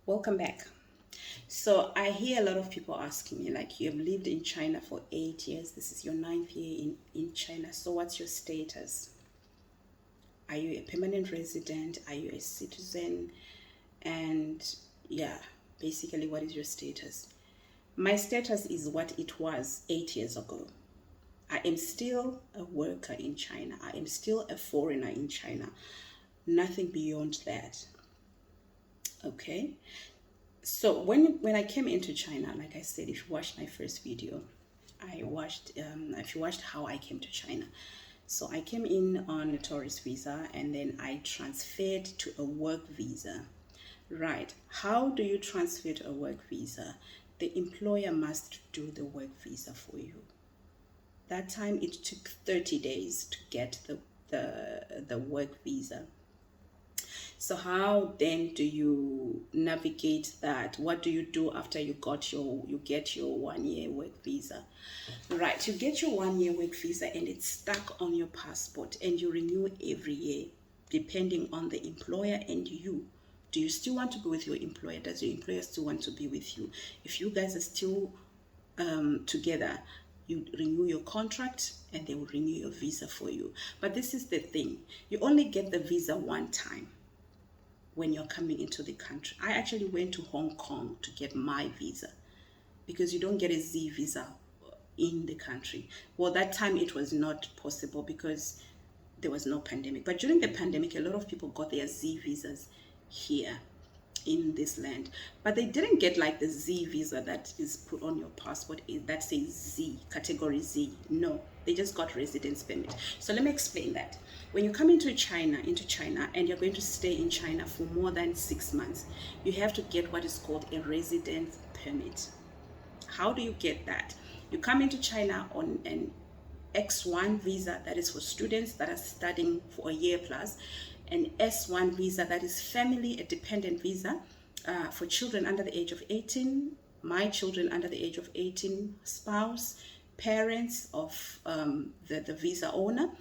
Welcome back. So I hear a lot of people asking me, like, you have lived in China for 8 years. This is your ninth year in China. So what's your status? Are you a permanent resident? Are you a citizen? And yeah, basically, what is your status? My status is what it was 8 years ago. I am still a worker in China. I am still a foreigner in China. Nothing beyond that. Okay. So when I came into China, like I said, if you watched my first video, if you watched how I came to China. So I came in on a tourist visa and then I transferred to a work visa. Right. How do you transfer to a work visa? The employer must do the work visa for you. That time it took 30 days to get the work visa. So how then do you navigate that? What do you do after you get your 1 year work visa? Right, you get your 1 year work visa and it's stuck on your passport and you renew every year depending on the employer and you. Do you still want to be with your employer? Does your employer still want to be with you? If you guys are still together, you renew your contract and they will renew your visa for you. But this is the thing, you only get the visa one time when you're coming into the country. I actually went to Hong Kong to get my visa because you don't get a Z visa in the country. Well, that time it was not possible because there was no pandemic. But during the pandemic, a lot of people got their Z visas here in this land, but they didn't get like the Z visa that is put on your passport that says Z, category Z. No, they just got residence permit. So let me explain that. When you come into China and you're going to stay in China for more than 6 months, you have to get what is called a residence permit. How do you get that? You come into China on an X1 visa, that is for students that are studying for a year plus, an S1 visa, that is family, a dependent visa for children under the age of 18, my children under the age of 18, spouse, parents of the visa owner.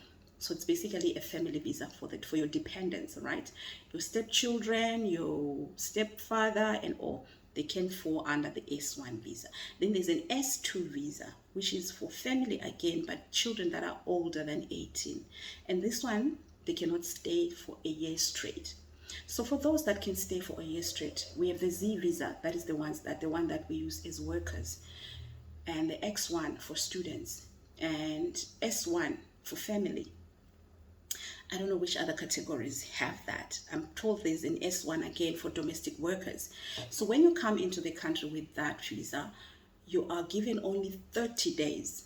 So it's basically a family visa for your dependents, right? Your stepchildren, your stepfather, and all, they can fall under the S1 visa. Then there's an S2 visa, which is for family again, but children that are older than 18. And this one, they cannot stay for a year straight. So for those that can stay for a year straight, we have the Z visa, that is the one that we use as workers, and the X1 for students, and S1 for family. I don't know which other categories have that. I'm told there's an S1 again for domestic workers. So when you come into the country with that visa, you are given only 30 days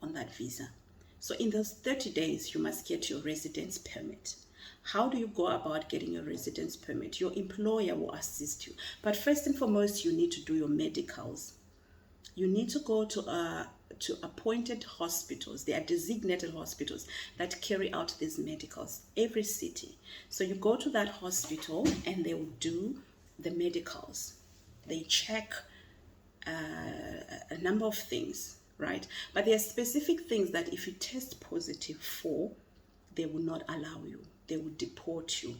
on that visa. So in those 30 days, you must get your residence permit. How do you go about getting your residence permit? Your employer will assist you. But first and foremost, you need to do your medicals. You need to go to appointed hospitals. They are designated hospitals that carry out these medicals, every city. So you go to that hospital and they will do the medicals. They check a number of things, right? But there are specific things that if you test positive for, they will not allow you. They will deport you.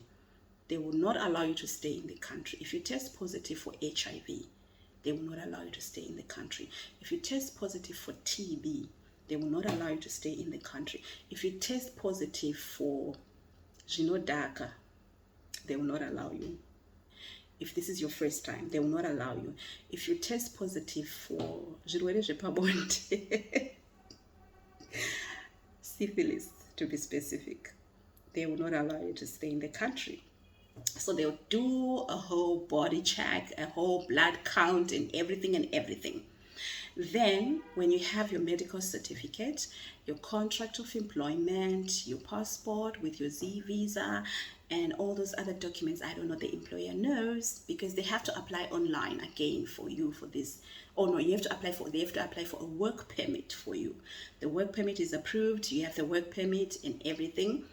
They will not allow you to stay in the country. If you test positive for HIV, they will not allow you to stay in the country. If you test positive for TB, they will not allow you to stay in the country. If you test positive for Daca, they will not allow you. If this is your first time, they will not allow you. If you test positive for syphilis, to be specific, they will not allow you to stay in the country. So they'll do a whole body check, a whole blood count, and everything. Then when you have your medical certificate, your contract of employment, your passport with your Z visa, and all those other documents, I don't know, the employer knows, because they have to apply online again for you for this. Oh no, they have to apply for a work permit for you. The work permit is approved, you have the work permit and everything,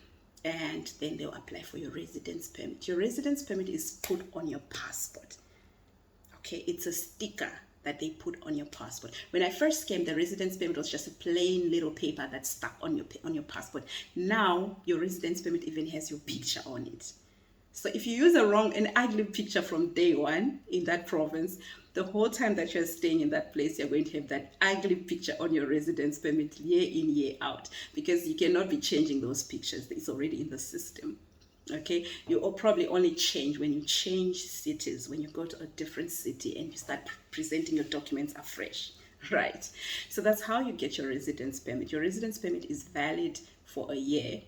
and then they'll apply for your residence permit. Your residence permit is put on your passport. Okay, it's a sticker that they put on your passport. When I first came, the residence permit was just a plain little paper that's stuck on your passport. Now your residence permit even has your picture on it. So if you use an ugly picture from day one in that province, the whole time that you're staying in that place, you're going to have that ugly picture on your residence permit year in, year out, because you cannot be changing those pictures. It's already in the system. Okay, you will probably only change when you change cities, when you go to a different city and you start presenting your documents afresh. Right. So that's how you get your residence permit. Your residence permit is valid for a year.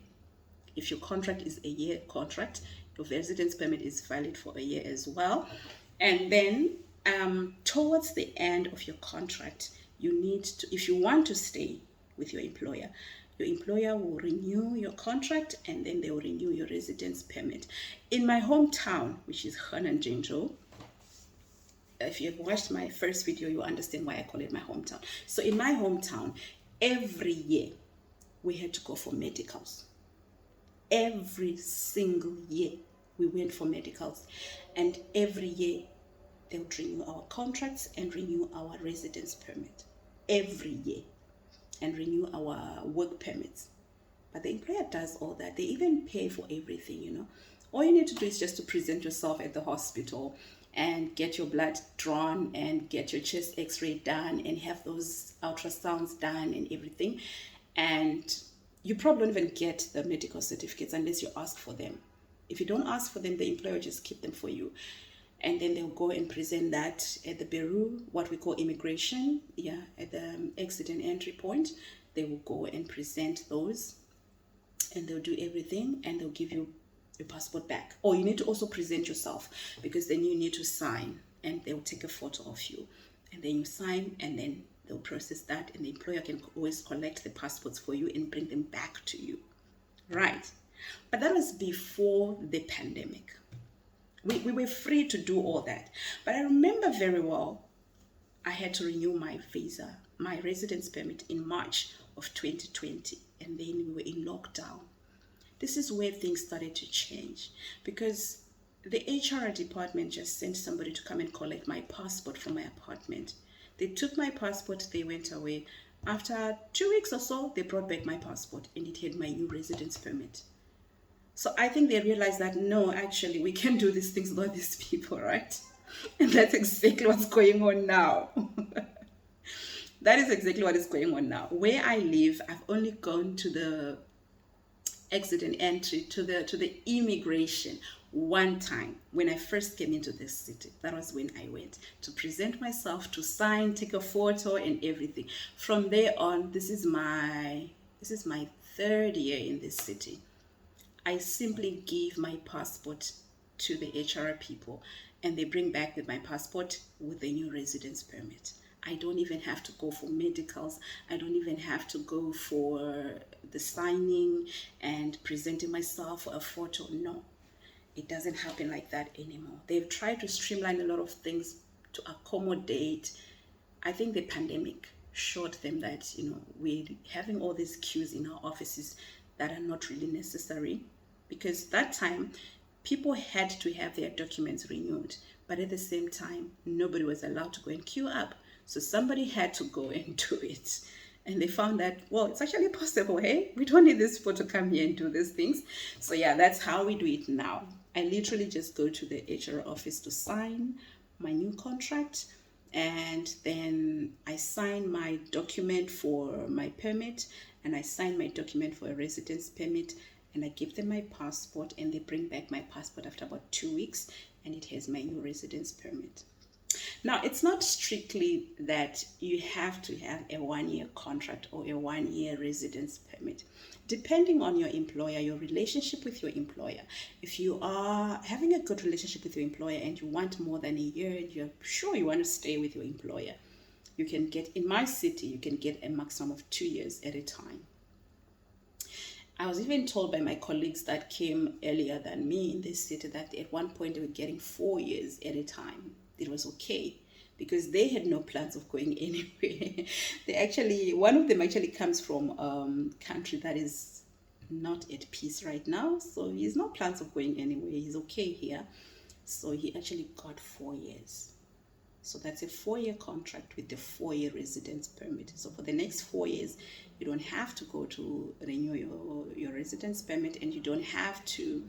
If your contract is a year contract, your residence permit is valid for a year as well. And then towards the end of your contract, you need to, if you want to stay with your employer will renew your contract, and then they will renew your residence permit. In my hometown, which is Hananjinjo, if you've watched my first video, you understand why I call it my hometown. So in my hometown, every year we had to go for medicals. Every single year we went for medicals, and every year they would renew our contracts and renew our residence permit every year, and renew our work permits. But the employer does all that. They even pay for everything, you know. All you need to do is just to present yourself at the hospital and get your blood drawn and get your chest x-ray done and have those ultrasounds done and everything. And you probably don't even get the medical certificates unless you ask for them. If you don't ask for them, the employer will just keep them for you. And then they'll go and present that at the bureau, what we call immigration, at the exit and entry point. They will go and present those, and they'll do everything, and they'll give you your passport back. Or you need to also present yourself, because then you need to sign, and they'll take a photo of you, and then you sign, and then they'll process that, and the employer can always collect the passports for you and bring them back to you. Right. But that was before the pandemic. We were free to do all that. But I remember very well, I had to renew my visa, my residence permit in March of 2020. And then we were in lockdown. This is where things started to change, because the HR department just sent somebody to come and collect my passport from my apartment. They took my passport, they went away. After 2 weeks or so, they brought back my passport, and it had my new residence permit. So I think they realized that, no, actually, we can do these things without these people, right? And that's exactly what's going on now. That is exactly what is going on now. Where I live, I've only gone to the exit and entry, to the immigration one time when I first came into this city. That was when I went to present myself, to sign, take a photo and everything. From there on, this is my 3rd year in this city. I simply give my passport to the HR people, and they bring back with my passport with the new residence permit. I don't even have to go for medicals. I don't even have to go for the signing and presenting myself for a photo. No, it doesn't happen like that anymore. They've tried to streamline a lot of things to accommodate. I think the pandemic showed them that, we're having all these queues in our offices that are not really necessary, because that time people had to have their documents renewed, but at the same time nobody was allowed to go and queue up, so somebody had to go and do it. And they found that, well, it's actually possible. Hey, we don't need these people to come here and do these things. So yeah, that's how we do it now. I literally just go to the HR office to sign my new contract, and then I sign my document for my permit, and I sign my document for a residence permit, and I give them my passport, and they bring back my passport after about 2 weeks, and it has my new residence permit. Now, it's not strictly that you have to have a 1-year contract or a 1-year residence permit. Depending on your employer, your relationship with your employer, if you are having a good relationship with your employer and you want more than a year and you're sure you want to stay with your employer, you can get, in my city, you can get a maximum of 2 years at a time. I was even told by my colleagues that came earlier than me in this city that at one point they were getting 4 years at a time. It was okay, because they had no plans of going anywhere. One of them actually comes from a country that is not at peace right now, so he has no plans of going anywhere. He's okay here. So he actually got 4 years. So that's a 4-year contract with the 4-year residence permit. So for the next 4 years, you don't have to go to renew your residence permit, and you don't have to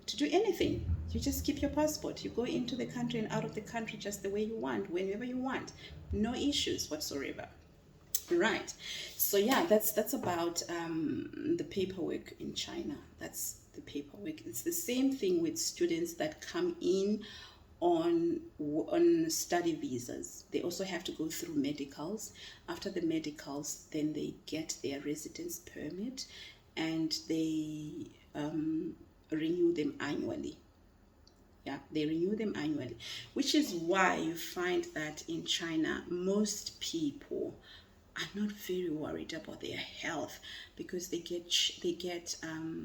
to do anything. You just keep your passport. You go into the country and out of the country just the way you want, whenever you want. No issues whatsoever. Right. So yeah, that's about the paperwork in China. That's the paperwork. It's the same thing with students that come in on study visas. They also have to go through medicals. After the medicals, then they get their residence permit, and they renew them annually. Yeah, they renew them annually, which is why you find that in China, most people are not very worried about their health, because they get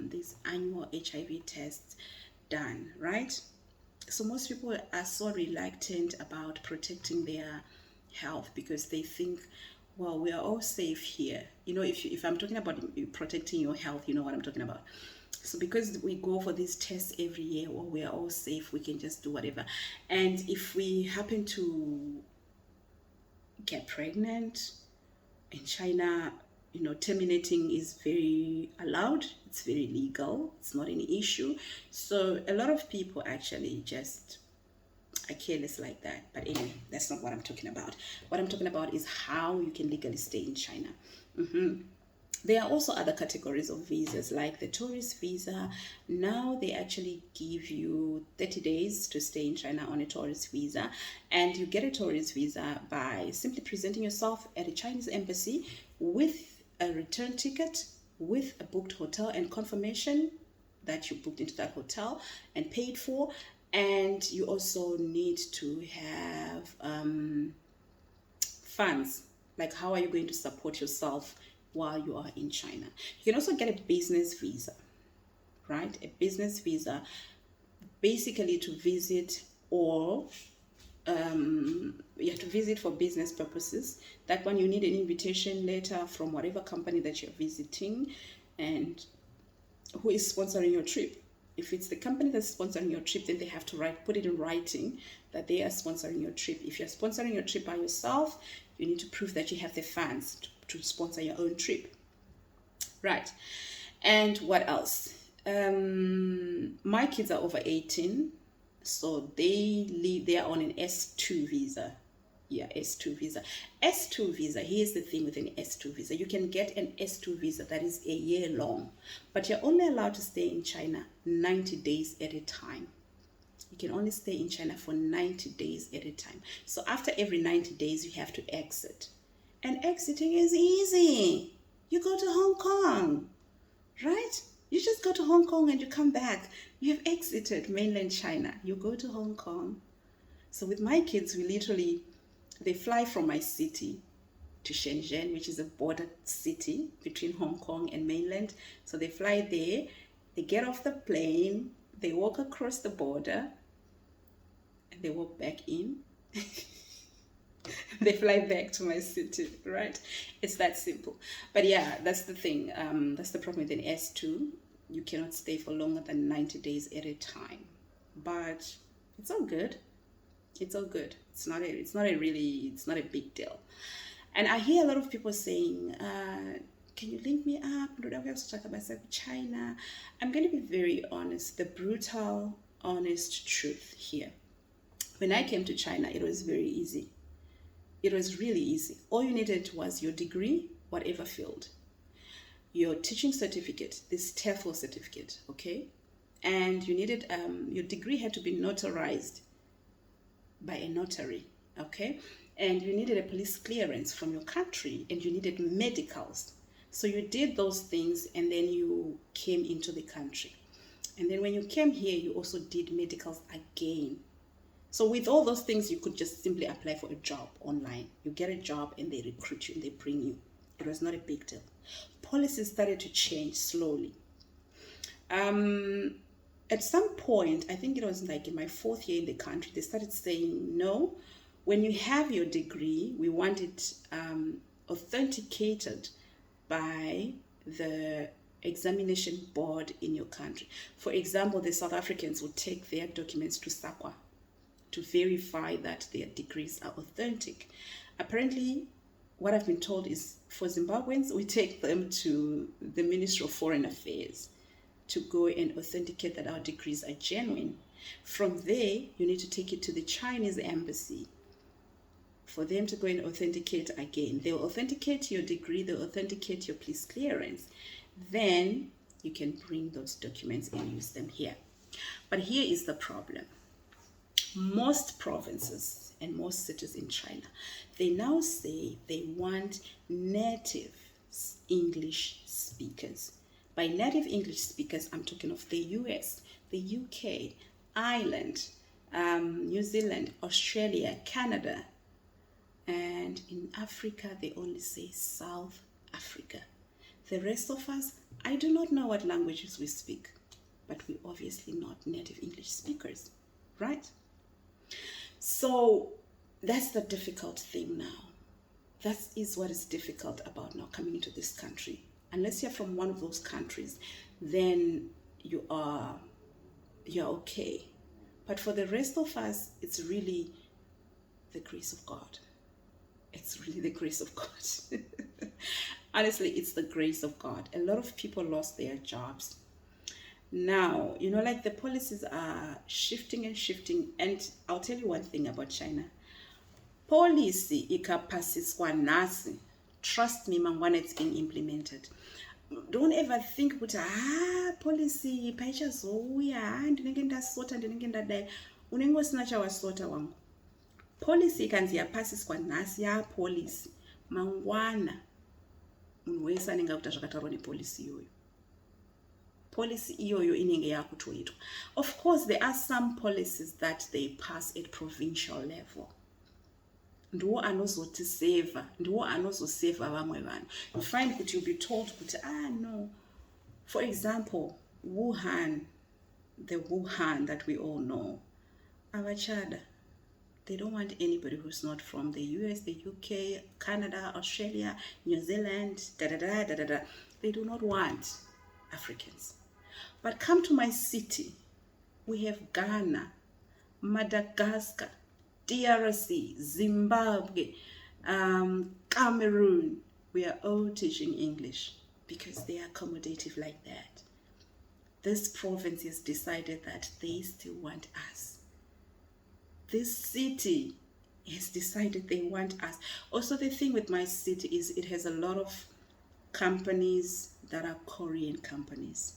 these annual HIV tests done, right? So most people are so reluctant about protecting their health, because they think, well, we are all safe here. You know, if I'm talking about protecting your health, you know what I'm talking about. So because we go for these tests every year, well, we are all safe, we can just do whatever. And if we happen to get pregnant in China, you know, terminating is very allowed. It's very legal. It's not an issue. So a lot of people actually just are careless like that. But anyway, that's not what I'm talking about. What I'm talking about is how you can legally stay in China. There are also other categories of visas, like the tourist visa. Now they actually give you 30 days to stay in China on a tourist visa. And you get a tourist visa by simply presenting yourself at a Chinese embassy with a return ticket, with a booked hotel and confirmation that you booked into that hotel and paid for. And you also need to have funds. Like, how are you going to support yourself while you are in China? You can also get a business visa, right? A business visa, basically to visit, or you have to visit for business purposes. That one, you need an invitation letter from whatever company that you're visiting and who is sponsoring your trip. If it's the company that's sponsoring your trip, then they have to put it in writing that they are sponsoring your trip. If you're sponsoring your trip by yourself, you need to prove that you have the funds to sponsor your own trip. Right. And what else? My kids are over 18, so they are on an S2 visa. Yeah, S2 visa. S2 visa, here's the thing with an S2 visa. You can get an S2 visa that is a year long, but you're only allowed to stay in China 90 days at a time. You can only stay in China for 90 days at a time. So after every 90 days, you have to exit. And exiting is easy. You go to Hong Kong, right? You just go to Hong Kong and you come back. You have exited mainland China. You go to Hong Kong. So with my kids, they fly from my city to Shenzhen, which is a border city between Hong Kong and mainland. So they fly there, they get off the plane, they walk across the border, and they walk back in. They fly back to my city, right? It's that simple. But yeah, that's the thing. That's the problem with an S2. You cannot stay for longer than 90 days at a time. But it's all good. It's all good. It's not a big deal. And I hear a lot of people saying, can you link me up? Do I have to talk about China? I'm going to be very honest, the brutal, honest truth here. When I came to China, it was very easy. It was really easy. All you needed was your degree, whatever field, your teaching certificate, this TEFL certificate, okay? And you needed, your degree had to be notarized by a notary, okay? And you needed a police clearance from your country, and you needed medicals. So you did those things, and then you came into the country. And then when you came here, you also did medicals again. So with all those things, you could just simply apply for a job online. You get a job and they recruit you and they bring you. It was not a big deal. Policies started to change slowly. At some point, I think it was like in my 4th year in the country, they started saying, no, when you have your degree, we want it authenticated by the examination board in your country. For example, the South Africans would take their documents to SAQA to verify that their degrees are authentic. Apparently, what I've been told is for Zimbabweans, we take them to the Ministry of Foreign Affairs to go and authenticate that our degrees are genuine. From there, you need to take it to the Chinese embassy for them to go and authenticate again. They'll authenticate your degree, they'll authenticate your police clearance. Then you can bring those documents and use them here. But here is the problem. Most provinces and most cities in China, they now say they want native English speakers. By native English speakers, I'm talking of the US, the UK, Ireland, New Zealand, Australia, Canada, and in Africa, they only say South Africa. The rest of us, I do not know what languages we speak, but we're obviously not native English speakers, right? So that's the difficult thing now. That is what is difficult about now coming into this country. Unless you're from one of those countries, then you're okay. But for the rest of us, it's really the grace of God. It's really the grace of God. Honestly, it's the grace of God. A lot of people lost their jobs. Now, like the policies are shifting and shifting. And I'll tell you one thing about China. Policy ikapasiswa nasi. Trust me, when it's being implemented. Don't ever think ukuthi policy paichazouya ndinenge ndasota ndinenge ndadai. Unenge usina chawasota wangu. Policy ikanzi yapasiswa nasi policy mangwana munhu wese anenge akuita zvakatarwa nepolicy iyoyo. Policy iyoyo inenge yakutoitwa. Of course, there are some policies that they pass at provincial level. Ndiwo anozotiseva, ndiwo anozoseva vamwe vanhu. You find that you'll be told kuti no. For example, Wuhan, the Wuhan that we all know, avachada. They don't want anybody who's not from the US, the UK, Canada, Australia, New Zealand, da-da-da. They do not want Africans. But come to my city. We have Ghana, Madagascar, DRC, Zimbabwe, Cameroon. We are all teaching English because they are accommodative like that. This province has decided that they still want us. This city has decided they want us. Also, the thing with my city is it has a lot of companies that are Korean companies.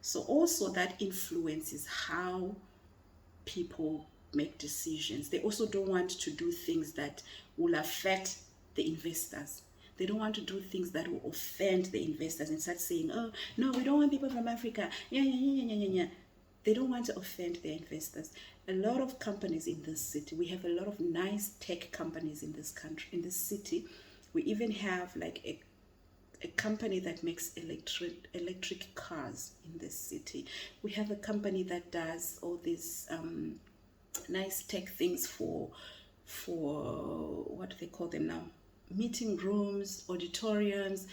So also that influences how people make decisions. They also don't want to do things that will affect the investors. They don't want to do things that will offend the investors and start saying, oh, no, we don't want people from Africa. Yeah. They don't want to offend their investors. A lot of companies in this city, we have a lot of nice tech companies in this country, in this city. We even have like a company that makes electric cars in this city. We have a company that does all these nice tech things for what do they call them now? Meeting rooms, auditoriums,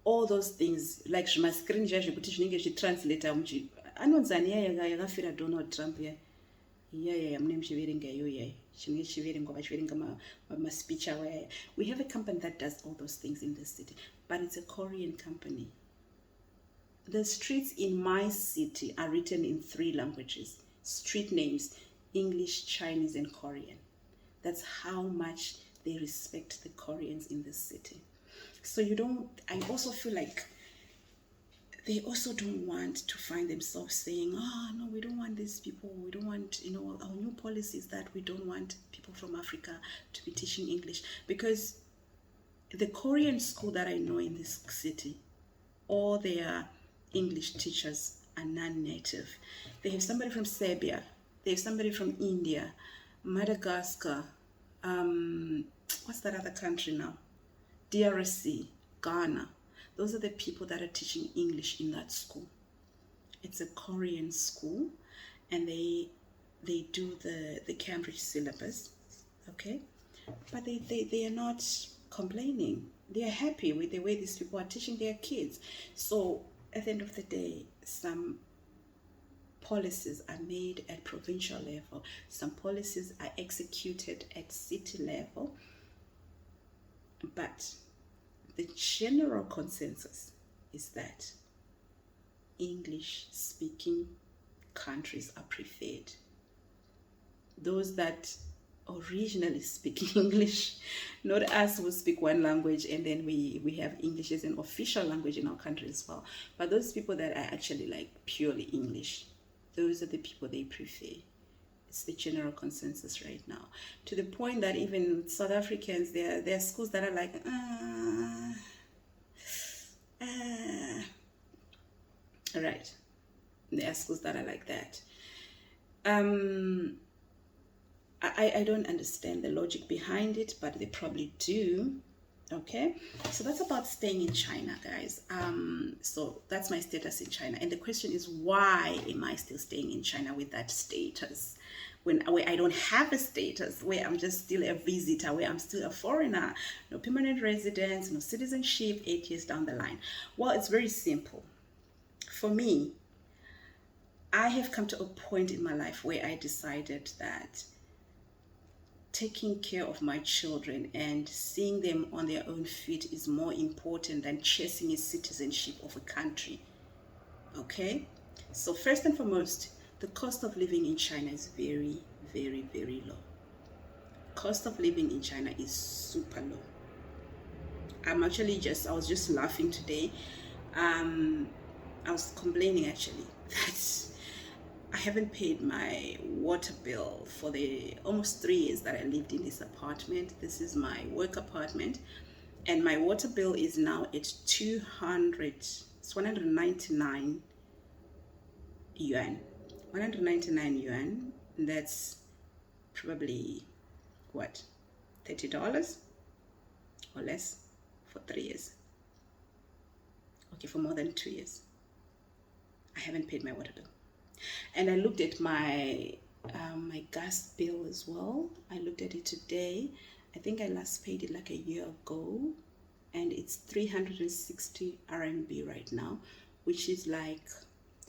all those things. Like screen translator anonzani yakafira Donald Trump we have a company that does all those things in this city, but it's a Korean company. The streets in my city are written in 3 languages. Street names, English, Chinese, and Korean. That's how much they respect the Koreans in this city. So I also feel like they also don't want to find themselves saying, no, we don't want these people. We don't want, our new policy is that we don't want people from Africa to be teaching English. Because the Korean school that I know in this city, all their English teachers are non-native. They have somebody from Serbia. They have somebody from India, Madagascar. What's that other country now? DRC, Ghana. Those are the people that are teaching English in that school. It's a Korean school, and they do the Cambridge syllabus, okay? But they are not complaining. They are happy with the way these people are teaching their kids. So at the end of the day, some policies are made at provincial level. Some policies are executed at city level. But the general consensus is that English speaking countries are preferred. Those that originally speak English, not us who speak one language and then we have English as an official language in our country as well. But those people that are actually like purely English, those are the people they prefer. It's the general consensus right now. To the point that even South Africans, there are schools that are like, right. There are schools that are like that. I don't understand the logic behind it, but they probably do. Okay, so that's about staying in China, guys. So that's my status in China, and the question is, why am I still staying in China with that status where I don't have a status, where I'm just still a visitor, where I'm still a foreigner, no permanent residence, no citizenship 8 years down the line? Well, it's very simple. For me, I have come to a point in my life where I decided that taking care of my children and seeing them on their own feet is more important than chasing a citizenship of a country. Okay? So first and foremost, the cost of living in China is very, very, very low. Cost of living in China is super low. I was just laughing today. I was complaining actually that I haven't paid my water bill for the almost 3 years that I lived in this apartment. This is my work apartment, and my water bill is now at 200. It's 199 yuan. 199 yuan. That's probably what, $30 or less for 3 years. Okay, for more than 2 years. I haven't paid my water bill. And I looked at my gas bill as well. I looked at it today. I think I last paid it like a year ago, and it's 360 RMB right now, which is like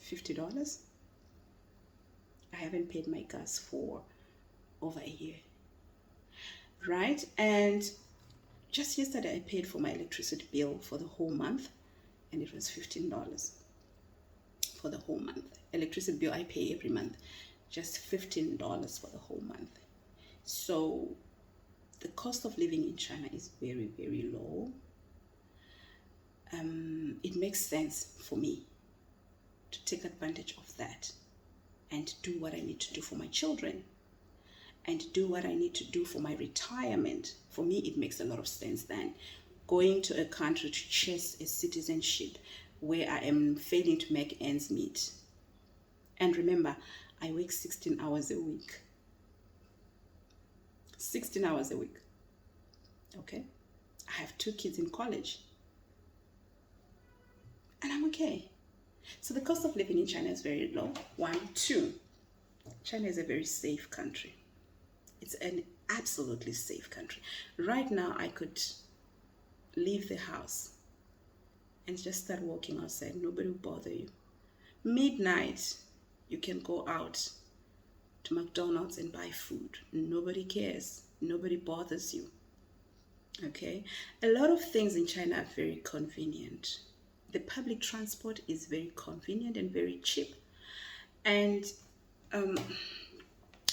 $50. I haven't paid my gas for over a year, right? And just yesterday I paid for my electricity bill for the whole month, and it was $15 for the whole month. Electricity bill I pay every month, just $15 for the whole month. So the cost of living in China is very, very low. It makes sense for me to take advantage of that and do what I need to do for my children and do what I need to do for my retirement. For me, it makes a lot of sense than going to a country to chase a citizenship where I am failing to make ends meet. And remember, I work 16 hours a week. 16 hours a week. Okay? I have 2 kids in college. And I'm okay. So the cost of living in China is very low. 1, 2. China is a very safe country. It's an absolutely safe country. Right now, I could leave the house and just start walking outside. Nobody will bother you. Midnight, you can go out to McDonald's and buy food. Nobody cares. Nobody bothers you. Okay? A lot of things in China are very convenient. The public transport is very convenient and very cheap. And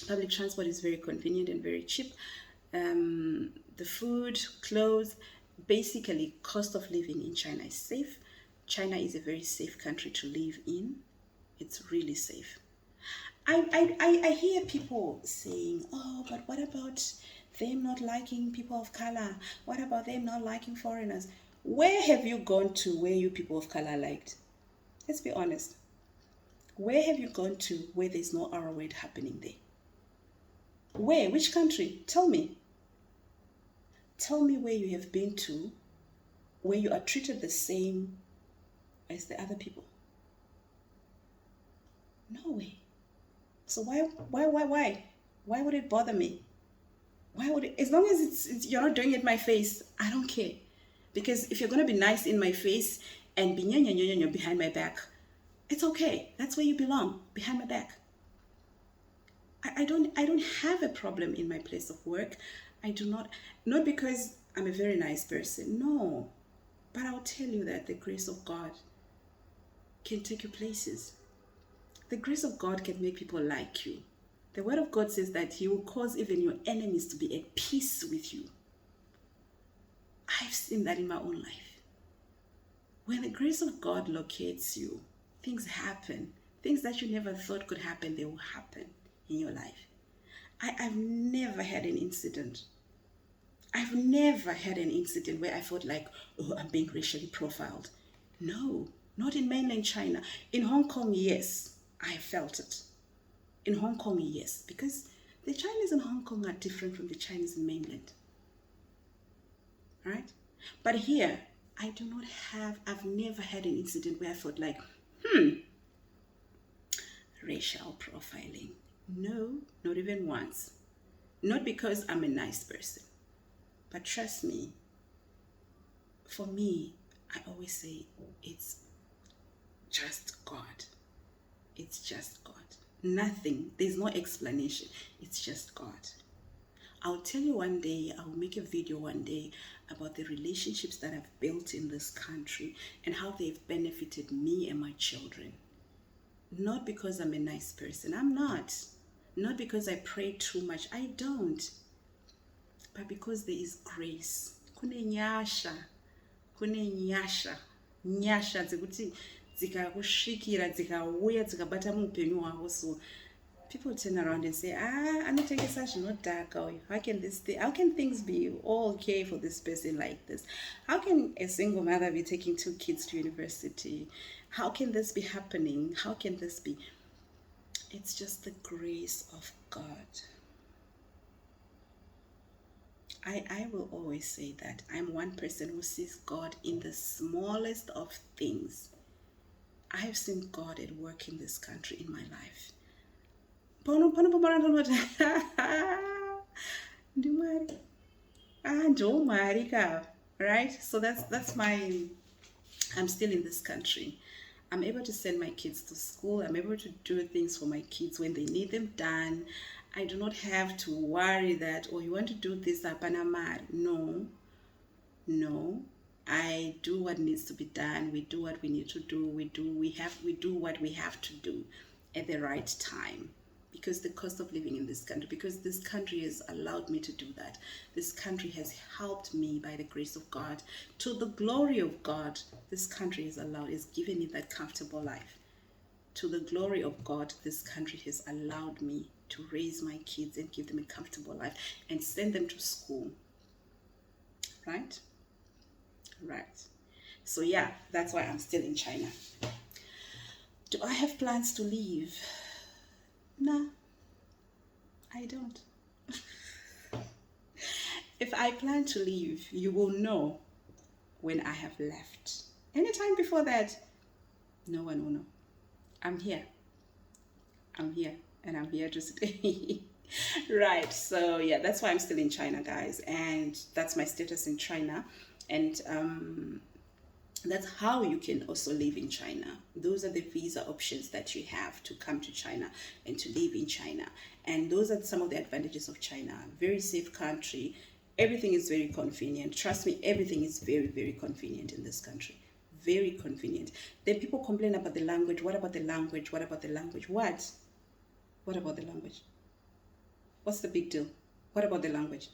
public transport is very convenient and very cheap. The food, clothes, basically cost of living in China is safe. China is a very safe country to live in. It's really safe. I hear people saying, oh, but what about them not liking people of color? What about them not liking foreigners? Where have you gone to where you people of color liked? Let's be honest. Where have you gone to where there's no R word happening there? Where? Which country? Tell me. Tell me where you have been to where you are treated the same as the other people. No way. So why? Why would it bother me? Why would it? As long as it's you're not doing it in my face, I don't care. Because if you're gonna be nice in my face and be behind my back, it's okay. That's where you belong, behind my back. I don't have a problem in my place of work. I do not because I'm a very nice person. No. But I'll tell you that the grace of God can take you places. The grace of God can make people like you. The word of God says that he will cause even your enemies to be at peace with you. I've seen that in my own life. When the grace of God locates you, things happen. Things that you never thought could happen, they will happen in your life. I've never had an incident. I've never had an incident where I felt like, oh, I'm being racially profiled. No, not in mainland China. In Hong Kong, yes, I felt it. In Hong Kong, yes, because the Chinese in Hong Kong are different from the Chinese in mainland. Right? But here, I've never had an incident where I felt like, racial profiling. No, not even once. Not because I'm a nice person. But trust me, for me, I always say it's just God. It's just God. Nothing. There's no explanation. It's just God. I'll tell you one day, I'll make a video one day about the relationships that I've built in this country and how they've benefited me and my children. Not because I'm a nice person. I'm not. Not because I pray too much. I don't. But because there is grace. Kune nyasha. Nyasha dzekuti dzikakusvikira dzikauya dzikabata muupenyu hwako. So people turn around and say, anotengesa zvinodhaka. How can things be all okay for this person like this? How can a single mother be taking 2 kids to university? How can this be happening? How can this be? It's just the grace of God. I will always say that I'm one person who sees God in the smallest of things. I have seen God at work in this country in my life. Right? So that's my, I'm still in this country. I'm able to send my kids to school. I'm able to do things for my kids when they need them done. I do not have to worry that, oh, you want to do this, apanamar. No. I do what needs to be done. We do what we need to do. We do what we have to do at the right time. Because the cost of living in this country, because this country has allowed me to do that. This country has helped me by the grace of God. To the glory of God, this country has given me that comfortable life. To the glory of God, this country has allowed me to raise my kids and give them a comfortable life and send them to school. Right? So yeah, that's why I'm still in China. Do I have plans to leave? Nah, I don't. If I plan to leave, you will know when I have left. Anytime before that, no one will know. I'm here, and I'm here to stay. Right, so yeah, that's why I'm still in China, guys, and that's my status in China, and that's how you can also live in China. Those are the visa options that you have to come to China and to live in China. And those are some of the advantages of China. Very safe country. Everything is very convenient. Trust me, everything is very, very convenient in this country. Very convenient. Then people complain about the language. What about the language? What about the language? What about the language? What's the big deal? What about the language?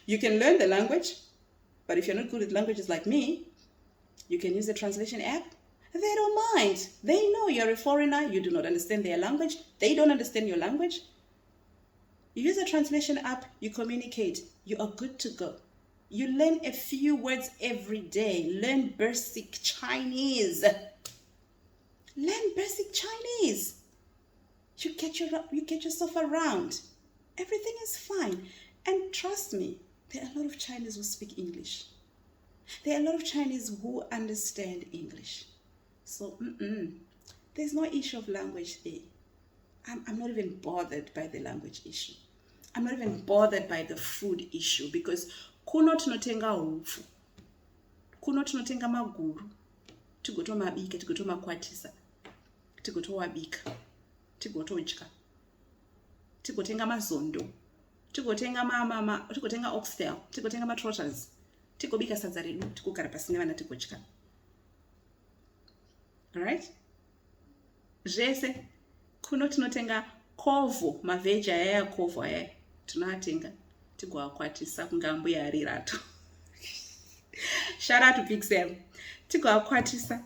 You can learn the language, but if you're not good at languages like me, you can use the translation app. They don't mind. They know you're a foreigner. You do not understand their language. They don't understand your language. You use a translation app. You communicate. You are good to go. You learn a few words every day. Learn basic Chinese. Learn basic Chinese. You get yourself around. Everything is fine. And trust me, there are a lot of Chinese who speak English. There are a lot of Chinese who understand English. So, there's no issue of language there. I'm not even bothered by the language issue. I'm not even bothered by the food issue because kuno tinotenga hupfu. Kuno tinotenga maguru. Tigotomabika, tigotomakwatisa. Tigotowabika. Tigotodya. Tigotenga mazondo. Tigotenga oxtail. Tigotenga matrotters. Tigobika sadza redu, tigogara pasi nevana tigodya. All right? Zvese kuno tinotenga kovho, mavheji aya kovho aya tinoatenga tigoakwatisa kunga mbuya ari rato. Shout out to Big Sam. Tigoakwatisa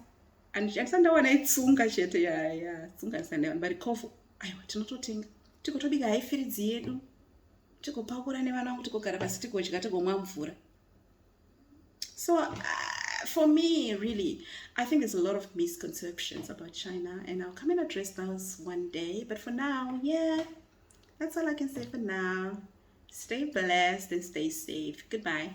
andichandisa ndawana itsunga chete ya tsunga sandawana bari kovho aiwa tinototenga tigotobika haifiridzi yedu tigopakura nevana vangu tigogara pasi tigodya tigomwa mvura. So for me, really, I think there's a lot of misconceptions about China, and I'll come and address those one day. But for now, yeah, that's all I can say for now. Stay blessed and stay safe. Goodbye.